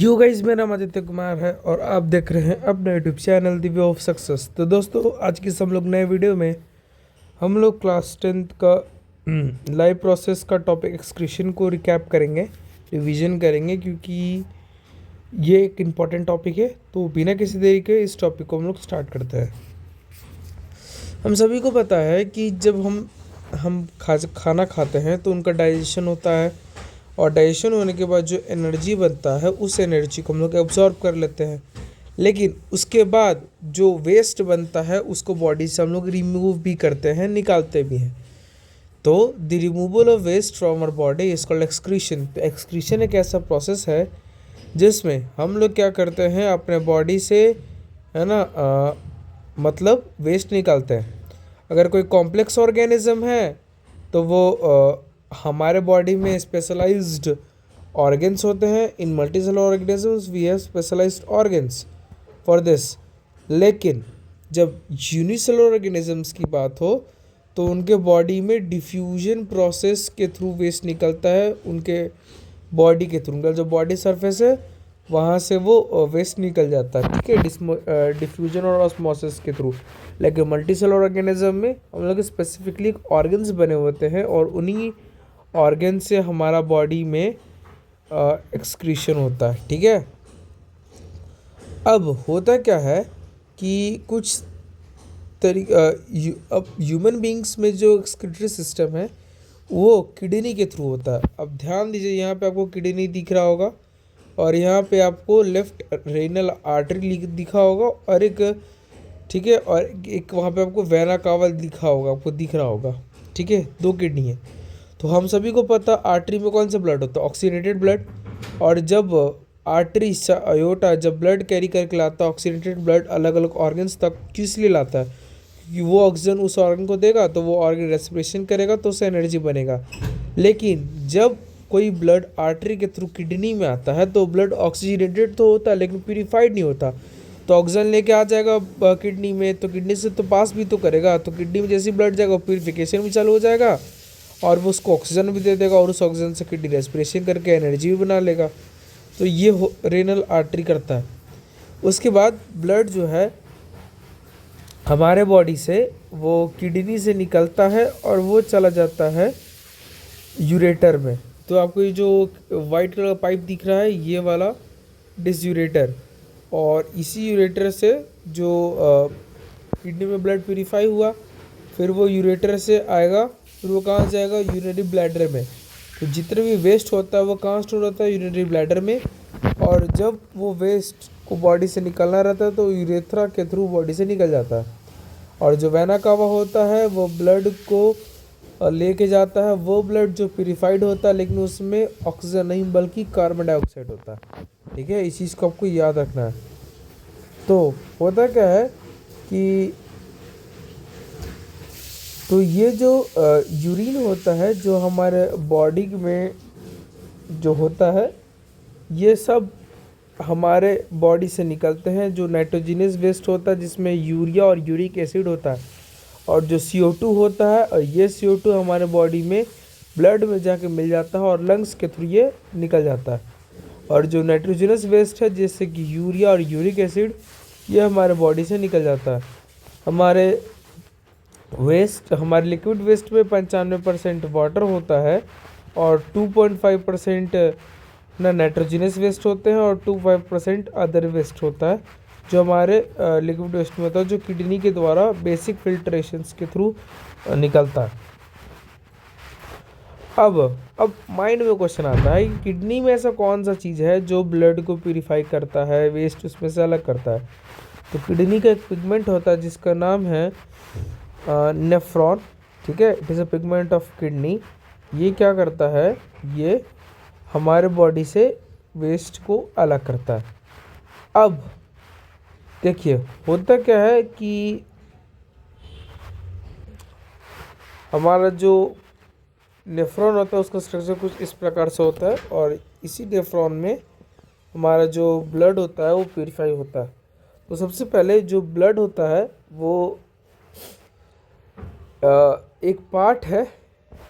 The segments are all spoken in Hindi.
यू गाइस, मेरा नाम आदित्य कुमार है और आप देख रहे हैं अपना YouTube channel the way of success. तो दोस्तों, आज की हम लोग नए वीडियो में हम लोग क्लास 10th का लाइव प्रोसेस का टॉपिक एक्सक्रीशन को रिकैप करेंगे, रिवीजन करेंगे, क्योंकि ये एक इम्पॉर्टेंट टॉपिक है। तो बिना किसी देरी के इस टॉपिक को हम लोग स्टार्ट करते हैं। हम सभी को पता है कि जब हम खाना खाते हैं तो उनका डाइजेशन होता है, और डाइजेशन होने के बाद जो एनर्जी बनता है उस एनर्जी को हम लोग एब्जॉर्ब कर लेते हैं। लेकिन उसके बाद जो वेस्ट बनता है उसको बॉडी से हम लोग रिमूव भी करते हैं, निकालते भी हैं। तो the removal of waste from our body is called excretion. तो एक्सक्रीशन एक ऐसा प्रोसेस है जिसमें हम लोग क्या करते हैं, अपने बॉडी से, है ना, मतलब वेस्ट निकालते हैं। अगर कोई कॉम्प्लेक्स ऑर्गेनिज्म है तो वो हमारे बॉडी में स्पेशलाइज्ड ऑर्गन्स होते हैं। In multicellular organisms we have specialised organs for this. लेकिन जब यूनिसेलुलर ऑर्गेनिजम्स की बात हो तो उनके बॉडी में डिफ्यूजन प्रोसेस के थ्रू वेस्ट निकलता है, उनके बॉडी के थ्रू। उनका जो बॉडी सरफेस है वहाँ से वो वेस्ट निकल जाता है, ठीक है, डिफ्यूजन और ऑस्मोसिस के थ्रू। लेकिन मल्टीसेलुलर ऑर्गेनिज्म में हम लोग स्पेसिफिकली ऑर्गन्स बने होते हैं और उन्हीं ऑर्गन से हमारा बॉडी में एक्सक्रीशन होता है, ठीक है। अब होता क्या है कि कुछ अब ह्यूमन बींग्स में जो एक्सक्रीटरी सिस्टम है वो किडनी के थ्रू होता है। अब ध्यान दीजिए, यहाँ पे आपको किडनी दिख रहा होगा और यहाँ पे आपको लेफ्ट रेनल आर्टरी दिखा होगा, और एक, ठीक है, और एक वहाँ पे आपको वेना कावा दिखा होगा, आपको दिख रहा होगा, ठीक है। दो किडनी है। तो हम सभी को पता आर्टरी में कौन सा ब्लड होता है, ऑक्सीनेटेड ब्लड। और जब आर्टरी अयोटा जब ब्लड कैरी करके लाता है, ऑक्सीनेटेड ब्लड अलग अलग ऑर्गन्स तक किस लिए लाता है, कि वो ऑक्सीजन उस ऑर्गन को देगा तो वो ऑर्गन रेस्पिरेशन करेगा तो उससे एनर्जी बनेगा। लेकिन जब कोई ब्लड आर्टरी के थ्रू किडनी में आता है तो ब्लड ऑक्सीजनेटेड तो होता है लेकिन प्यूरिफाइड नहीं होता। तो ऑक्सीजन लेके आ जाएगा किडनी में, तो किडनी से तो पास भी तो करेगा, तो किडनी में जैसे ब्लड जाएगा प्यूरिफिकेशन भी चालू हो जाएगा और वो उसको ऑक्सीजन भी दे देगा, और उस ऑक्सीजन से किडनी रेस्पिरेशन करके एनर्जी भी बना लेगा। तो ये रेनल आर्टरी करता है। उसके बाद ब्लड जो है हमारे बॉडी से वो किडनी से निकलता है और वो चला जाता है यूरेटर में। तो आपको ये जो वाइट कलर का पाइप दिख रहा है, ये वाला डिस यूरेटर, और इसी यूरेटर से जो किडनी में ब्लड प्यूरिफाई हुआ, फिर वो यूरेटर से आएगा, फिर वो कहाँ जाएगा, यूरिनरी ब्लैडर में। तो जितने भी वेस्ट होता है वो कहाँ स्टोर होता है, यूरिनरी ब्लैडर में। और जब वो वेस्ट को बॉडी से निकलना रहता है तो यूरेथ्रा के थ्रू बॉडी से निकल जाता है। और जो वेना कावा होता है वो ब्लड को लेके जाता है, वो ब्लड जो प्यूरिफाइड होता है, लेकिन उसमें ऑक्सीजन नहीं बल्कि कार्बन डाइऑक्साइड होता है, ठीक है। इस चीज़ को आपको याद रखना है। तो होता क्या है कि तो ये जो यूरिन होता है जो हमारे बॉडी में जो होता है, ये सब हमारे बॉडी से निकलते हैं। जो नाइट्रोजनस वेस्ट होता है जिसमें यूरिया और यूरिक एसिड होता है, और जो CO2 होता है, और ये CO2 हमारे बॉडी में ब्लड में जाके मिल जाता है और लंग्स के थ्रू ये निकल जाता है। और जो नाइट्रोजनस वेस्ट है जैसे कि यूरिया और यूरिक एसिड, ये हमारे बॉडी से निकल जाता है। हमारे हमारे लिक्विड वेस्ट में 95% वाटर होता है, और 2.5% ना नाइट्रोजनस वेस्ट होते हैं, और 2.5% अदर वेस्ट होता है जो हमारे लिक्विड वेस्ट में होता है, जो किडनी के द्वारा बेसिक फिल्ट्रेशंस के थ्रू निकलता है। अब माइंड में क्वेश्चन आता है कि किडनी में ऐसा कौन सा चीज़ है जो ब्लड को प्यूरिफाई करता है, वेस्ट उसमें से अलग करता है। तो किडनी का एक पिगमेंट होता है जिसका नाम है नेफ्रॉन, ठीक है। It is a pigment of kidney. ये क्या करता है, ये हमारे बॉडी से वेस्ट को अलग करता है। अब देखिए होता क्या है कि हमारा जो नेफ्रॉन होता है उसका स्ट्रक्चर कुछ इस प्रकार से होता है, और इसी नेफ्रॉन में हमारा जो ब्लड होता है वो प्यूरिफाई होता है। तो सबसे पहले जो ब्लड होता है वो एक पार्ट है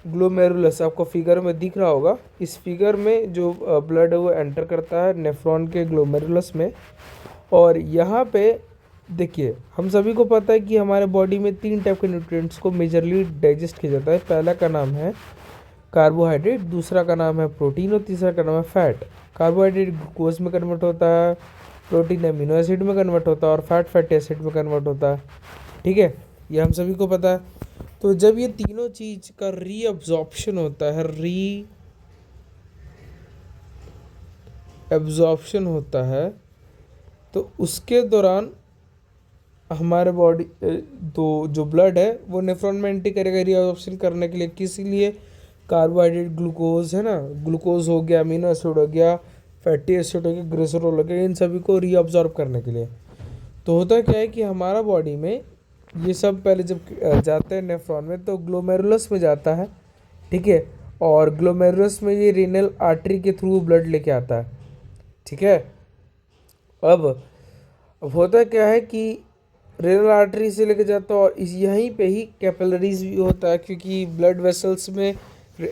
ग्लोमेरुलस आपको फिगर में दिख रहा होगा। इस फिगर में जो ब्लड है वो एंटर करता है नेफ्रॉन के ग्लोमेरुलस में। और यहाँ पे देखिए, हम सभी को पता है कि हमारे बॉडी में 3 टाइप के न्यूट्रिएंट्स को मेजरली डाइजेस्ट किया जाता है। पहला का नाम है कार्बोहाइड्रेट, दूसरा का नाम है प्रोटीन और तीसरा का नाम है फैट। कार्बोहाइड्रेट ग्लूकोज में कन्वर्ट होता है, प्रोटीन अमीनो एसिड में कन्वर्ट होता है और फैट फैटी एसिड में कन्वर्ट होता है। ठीक है, ये हम सभी को पता है। तो जब ये तीनों चीज का रीअब्जॉर्प्शन होता है, एब्जॉर्प्शन होता है, तो उसके दौरान हमारे बॉडी तो जो ब्लड है वो नेफ्रॉन में एंट्री करेगा रीअब्जॉर्प्शन करने के लिए। किसी लिए कार्बोहाइड्रेट ग्लूकोज है ना, ग्लूकोज हो गया, अमीनो एसिड हो गया, फैटी एसिड हो गया, ग्लिसरॉल हो गया, इन सभी को रीअब्जॉर्ब करने के लिए। तो होता क्या है कि हमारा बॉडी में ये सब पहले जब जाते हैं नेफ्रॉन में तो ग्लोमेरुलस में जाता है। ठीक है, और ग्लोमेरुलस में ये रीनल आर्टरी के थ्रू ब्लड लेके आता है। ठीक है, अब होता क्या है कि रेनल आर्टरी से लेके जाता है और इस यहीं पे ही कैपिलरीज भी होता है, क्योंकि ब्लड वेसल्स में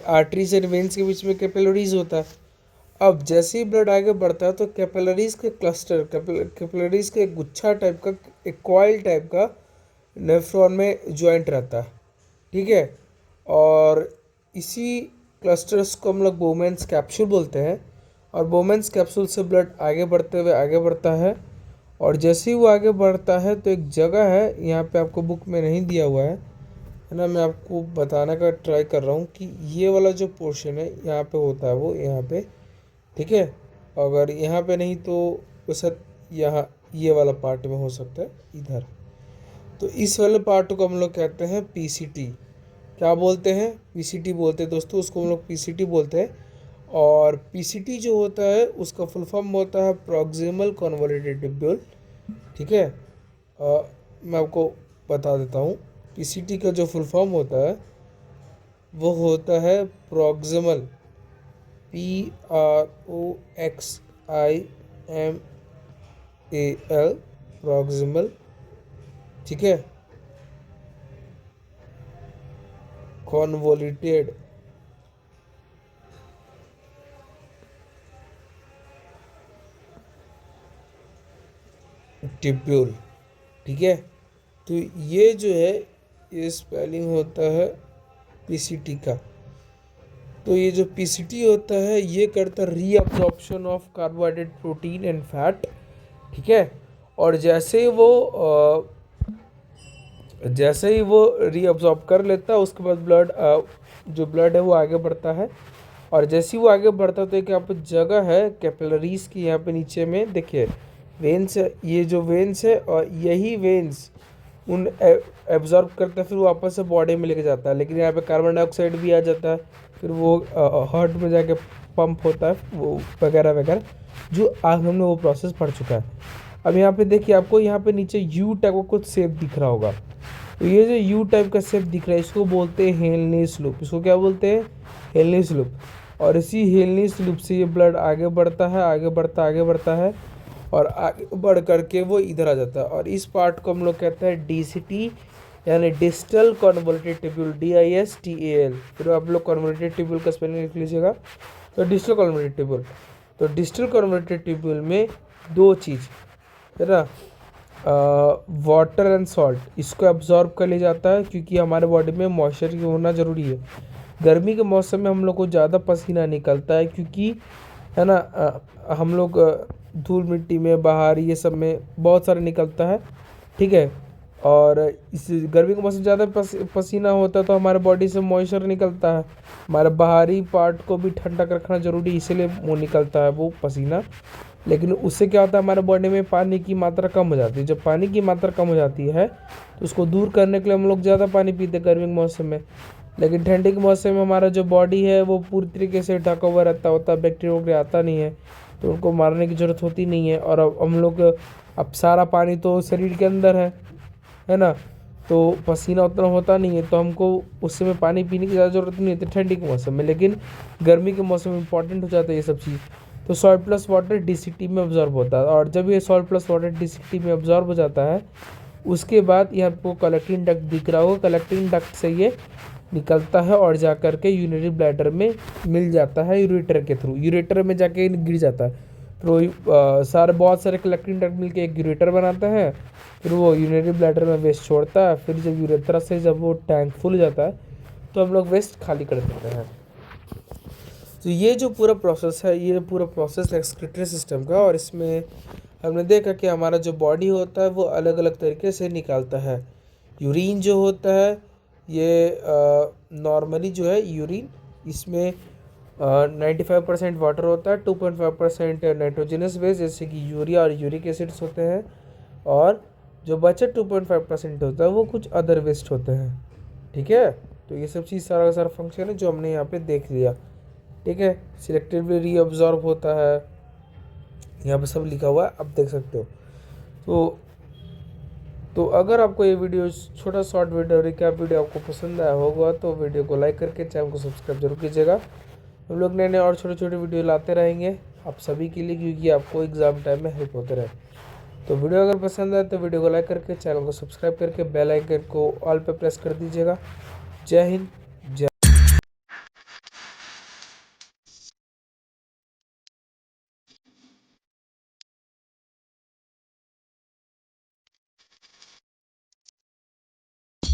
आर्टरी से वेन्स के बीच में कैपिलरीज होता है। अब जैसे ही ब्लड आगे बढ़ता है तो कैपिलरीज के क्लस्टर, कैपिलरीज के एक गुच्छा टाइप का, एक कॉइल टाइप का नेफ्रॉन में ज्वाइंट रहता है। ठीक है, और इसी क्लस्टर्स को हम लोग बोमेंस कैप्सूल बोलते हैं। और बोमेंस कैप्सूल से ब्लड आगे बढ़ते हुए आगे बढ़ता है, और जैसे ही वो आगे बढ़ता है तो एक जगह है, यहाँ पे आपको बुक में नहीं दिया हुआ है ना, मैं आपको बताने का ट्राई कर रहा हूँ कि ये वाला जो पोर्शन है यहाँ पे होता है वो यहाँ पे। ठीक है, अगर यहाँ पे नहीं तो वैसे यहाँ ये वाला पार्ट में हो सकता है इधर। तो इस वाले पार्ट को हम लोग कहते हैं पीसीटी। क्या बोलते हैं? पीसीटी बोलते हैं दोस्तों, उसको हम लोग पीसीटी बोलते हैं। और पीसीटी जो होता है उसका फुल फॉर्म होता है प्रॉक्सिमल कन्वोल्यूटेड ट्यूब्यूल। ठीक है, मैं आपको बता देता हूँ। पीसीटी का जो फुल फॉर्म होता है वो होता है प्रॉक्सिमल, PROXIMAL, प्रॉक्सिमल। ठीक है, कन्वोल्यूटेड ट्यूब्यूल। ठीक है, तो ये जो है ये स्पेलिंग होता है पीसीटी का। तो ये जो पीसीटी होता है ये करता है reabsorption of carbohydrate, protein and fat. ठीक है, और जैसे ही वो रीअब्जॉर्ब कर लेता है उसके बाद जो ब्लड है वो आगे बढ़ता है। और जैसे ही वो आगे बढ़ता है तो एक यहाँ पे जगह है कैपिलरीज की, यहाँ पे नीचे में देखिए वेन्स है। ये जो वेन्स है और यही वेन्स उन एब्जॉर्ब करता है, फिर वो वापस से बॉडी में लेके जाता है। लेकिन यहाँ पे कार्बन डाइऑक्साइड भी आ जाता है, फिर वो हार्ट में जाके पंप होता है वो वगैरह वगैरह, जो आज हमने वो प्रोसेस पढ़ चुका है। अब यहाँ पे देखिए, आपको यहाँ पे नीचे यू टाइप का कुछ शेप दिख रहा होगा। तो ये जो यू टाइप का शेप दिख रहा है इसको बोलते हैं हेलनीस लूप। इसको क्या बोलते हैं? हेलनीस लूप। और इसी हेलनीस लूप से ये ब्लड आगे बढ़ता है, आगे बढ़ता है और आगे बढ़ करके वो इधर आ जाता है। और इस पार्ट को हम लोग कहते हैं डीसीटी, यानी डिस्टल कन्वोल्यूटेड ट्यूब्यूल, DISTAL। फिर आप लोग कन्वोल्यूटेड ट्यूब्यूल का स्पेलिंग लिख लीजिएगा। तो डिस्टल कन्वोल्यूटेड ट्यूब्यूल, तो डिस्टल कन्वोल्यूटेड ट्यूब्यूल में 2 चीज़ है ना, वाटर एंड सॉल्ट, इसको एब्जॉर्ब कर लिया जाता है, क्योंकि हमारे बॉडी में मॉइस्चर होना ज़रूरी है। गर्मी के मौसम में हम लोग को ज़्यादा पसीना निकलता है, क्योंकि है ना हम लोग धूल मिट्टी में, बाहर ये सब में बहुत सारा निकलता है। ठीक है, और इस गर्मी के मौसम ज़्यादा पसीना होता है तो हमारे बॉडी से मॉइस्चर निकलता है। हमारे बाहरी पार्ट को भी ठंडा रखना ज़रूरी है, इसीलिए वो निकलता है वो पसीना। लेकिन उससे क्या होता है, हमारे बॉडी में पानी की मात्रा कम हो जाती है। जब पानी की मात्रा कम हो जाती है तो उसको दूर करने के लिए हम लोग ज़्यादा पानी पीते हैं गर्मी के मौसम में। लेकिन ठंडी के मौसम में हमारा जो बॉडी है वो पूरी तरीके से ढका हुआ रहता होता है, बैक्टीरिया वगैरह आता नहीं है, तो उनको मारने की ज़रूरत होती नहीं है। और अब हम लोग अब सारा पानी तो शरीर के अंदर है ना, तो पसीना उतना होता नहीं है, तो हमको उस समय पानी पीने की ज़्यादा ज़रूरत नहीं होती ठंडी के मौसम में। लेकिन गर्मी के मौसम में इंपॉर्टेंट हो जाता है ये सब चीज़। तो सॉल्ट प्लस वाटर डीसीटी में अब्जॉर्ब होता है, और जब ये सॉल्ट प्लस वाटर डीसीटी में अब्जॉर्ब हो जाता है उसके बाद यहाँ आपको कलेक्टिंग डक्ट दिख रहा होगा। कलेक्टिंग डक्ट से ये निकलता है और जा कर के यूरिनरी ब्लैडर में मिल जाता है यूरेटर के थ्रू, यूरेटर में जाके गिर जाता है। फिर वो बहुत सारे कलेक्टिंग डक्ट मिलके एक यूरेटर बनाता है, फिर वो यूरिनरी ब्लैडर में वेस्ट छोड़ता है। फिर जब यूरेथ्रा से जब वो टैंक फुल जाता है तो हम लोग वेस्ट खाली कर देते हैं। तो ये जो पूरा प्रोसेस है, ये पूरा प्रोसेस एक्सक्रीटरी सिस्टम का, और इसमें हमने देखा कि हमारा जो बॉडी होता है वो अलग अलग तरीके से निकालता है। यूरिन जो होता है ये नॉर्मली जो है यूरिन, इसमें 95% वाटर होता है, 2.5% नाइट्रोजनस बेस जैसे कि यूरिया और यूरिक एसिड्स होते हैं, और जो बचा 2.5% होता है वो कुछ अदर वेस्ट होते हैं। ठीक है, तो ये सब चीज़ सारा का सारा फंक्शन है जो हमने यहाँ पे देख लिया। ठीक है, सिलेक्टिवली रीअब्जॉर्ब होता है, यहाँ पे सब लिखा हुआ है, आप देख सकते हो। तो अगर आपको ये वीडियो, छोटा शॉर्ट वीडियो रिकैप वीडियो आपको पसंद आया होगा तो वीडियो को लाइक करके चैनल को सब्सक्राइब जरूर कीजिएगा। हम लोग नए नए और छोटे छोटे वीडियो लाते रहेंगे आप सभी के लिए, क्योंकि आपको एग्ज़ाम टाइम में हेल्प होते रहे। तो वीडियो अगर पसंद आए तो वीडियो को लाइक करके चैनल को सब्सक्राइब करके बेल आइकन को ऑल पे प्रेस कर दीजिएगा। जय हिंद।